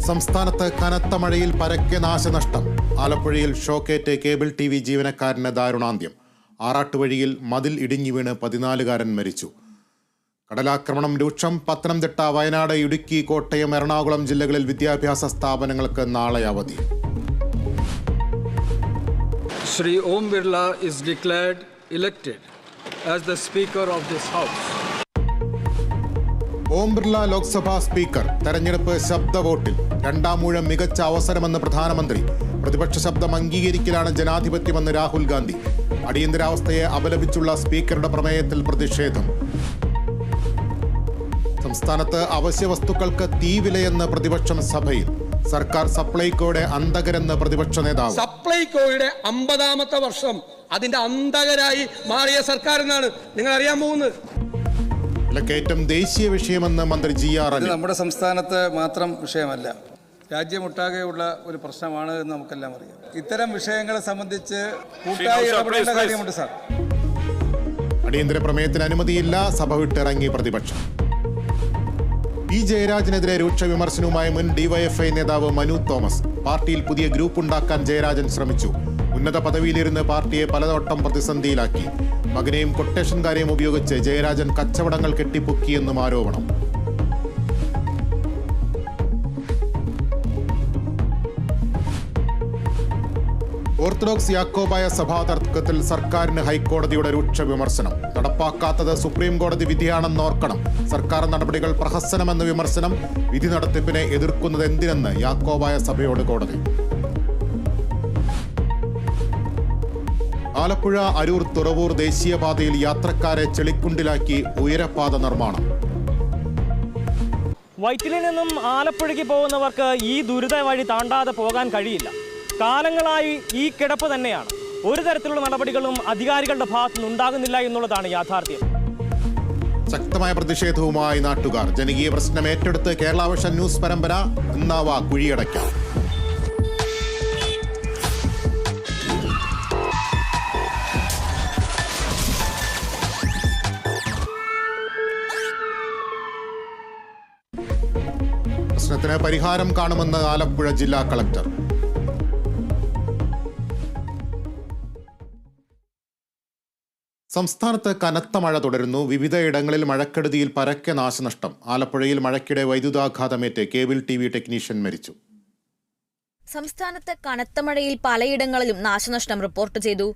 സംസ്ഥാനത്ത് കനത്ത മഴയിൽ പരക്കെ നാശനഷ്ടം. ആലപ്പുഴയിൽ ഷോക്കേറ്റ് കേബിൾ TV ജീവനക്കാരന് ദാരുണാന്ത്യം. ആറാട്ടുവഴിയിൽ മതിൽ ഇടിഞ്ഞു വീണ് 14-കാരൻ മരിച്ചു. കടലാക്രമണം രൂക്ഷം. പത്തനംതിട്ട, വയനാട്, ഇടുക്കി, കോട്ടയം, എറണാകുളം ജില്ലകളിൽ വിദ്യാഭ്യാസ സ്ഥാപനങ്ങൾക്ക് നാളെ അവധി. Shri Om Birla is declared elected as the Speaker of this House. Om Birla Lok Sabha speaker. തെരഞ്ഞെടുപ്പ് ശബ്ദ വോട്ടിൽ. രണ്ടാം ഊഴം മികച്ച അവസരമെന്ന് പ്രധാനമന്ത്രി. പ്രതിപക്ഷ ശബ്ദം അംഗീകരിക്കലാണ് ജനാധിപത്യമെന്ന് രാഹുൽ ഗാന്ധി. അടിയന്തരാവസ്ഥയെ അപലപിച്ചുള്ള സ്പീക്കറുടെ പ്രമേയത്തിൽ പ്രതിഷേധം. സംസ്ഥാനത്ത് അവശ്യ വസ്തുക്കൾക്ക് തീവിലയെന്ന് പ്രതിപക്ഷം സഭയിൽ. സർക്കാർ സപ്ലൈകോയുടെ അന്തകരെന്ന് പ്രതിപക്ഷ നേതാവ്. സപ്ലൈകോയുടെ 50ാമത്തെ വർഷം അതിന്റെ അന്തകരായി മാറിയ സർക്കാർ എന്നാണ് നിങ്ങൾ അറിയാൻ പോകുന്നത്. വിലക്കയറ്റം ദേശീയ വിഷയമെന്ന് മന്ത്രി GR അനിൽ. നമ്മുടെ സംസ്ഥാനത്ത് മാത്രം വിഷയമല്ല, രാജ്യമൊട്ടാകെയുള്ള ഒരു പ്രശ്നമാണ് എന്ന് നമുക്കെല്ലാം അറിയാം. ഇത്തരം വിഷയങ്ങളെ സംബന്ധിച്ച് കൂട്ടായി ഇടപെടേണ്ട കാര്യമുണ്ട് സാർ. അടിയന്തര പ്രമേയത്തിന് അനുമതിയില്ല. സഭ വിട്ടിറങ്ങി പ്രതിപക്ഷം. P. ജയരാജനെതിരെ രൂക്ഷ വിമർശനവുമായി മുൻ DYFI നേതാവ് മനു തോമസ്. പാർട്ടിയിൽ പുതിയ ഗ്രൂപ്പ് ഉണ്ടാക്കാൻ ജയരാജൻ ശ്രമിച്ചു. ഉന്നത പദവിയിലിരുന്ന് പാർട്ടിയെ പലവട്ടം പ്രതിസന്ധിയിലാക്കി. മകനെയും കൊട്ടേഷൻകാരെയും ഉപയോഗിച്ച് ജയരാജൻ കച്ചവടങ്ങൾ കെട്ടിപ്പൊക്കിയെന്നും ആരോപണം. ഓർത്തഡോക്സ് യാക്കോബായ സഭാ തർക്കത്തിൽ സർക്കാരിന് ഹൈക്കോടതിയുടെ രൂക്ഷ വിമർശനം. നടപ്പാക്കാത്തത് സുപ്രീം കോടതി വിധിയാണെന്ന് ഓർക്കണം. സർക്കാർ നടപടികൾ പ്രഹസനമെന്ന് വിമർശനം. വിധി നടത്തിപ്പിനെ എതിർക്കുന്നത് എന്തിനെന്ന് യാക്കോബായ സഭയോട് കോടതി. ആലപ്പുഴ അരൂർ തുറവൂർ ദേശീയപാതയിൽ യാത്രക്കാരെ ചെളിക്കുണ്ടിലാക്കി ഉയരപാത നിർമ്മാണം. വൈറ്റിലിൽ നിന്നും ആലപ്പുഴയ്ക്ക് പോകുന്നവർക്ക് ഈ ദുരിത വഴി താണ്ടാതെ പോകാൻ കഴിയില്ല. കാലങ്ങളായി ഈ കിടപ്പ് തന്നെയാണ്. ഒരു തരത്തിലുള്ള നടപടികളും അധികാരികളുടെ ഭാഗത്തു നിന്നുണ്ടാകുന്നില്ല എന്നുള്ളതാണ് യാഥാർത്ഥ്യം. ശക്തമായ പ്രതിഷേധവുമായി നാട്ടുകാർ. ജനകീയ പ്രശ്നം ഏറ്റെടുത്ത് കേരള വിഷൻ ന്യൂസ് പരമ്പര. എന്നാവാ കുഴിയടയ്ക്കാം. പ്രശ്നത്തിന് പരിഹാരം കാണുമെന്ന് ആലപ്പുഴ ജില്ലാ കളക്ടർ. സംസ്ഥാനത്ത് കനത്ത മഴ തുടരുന്നു. വിവിധയിടങ്ങളിൽ മഴക്കെടുതിയിൽ പരക്കെ നാശനഷ്ടം. ആലപ്പുഴയിൽ മഴയ്ക്കിടെ വൈദ്യുതാഘാതമേറ്റ് കേബിൾ TV ടെക്നീഷ്യൻ മരിച്ചു. സംസ്ഥാനത്ത് കനത്ത മഴയിൽ പലയിടങ്ങളിലും നാശനഷ്ടം റിപ്പോർട്ട് ചെയ്തു.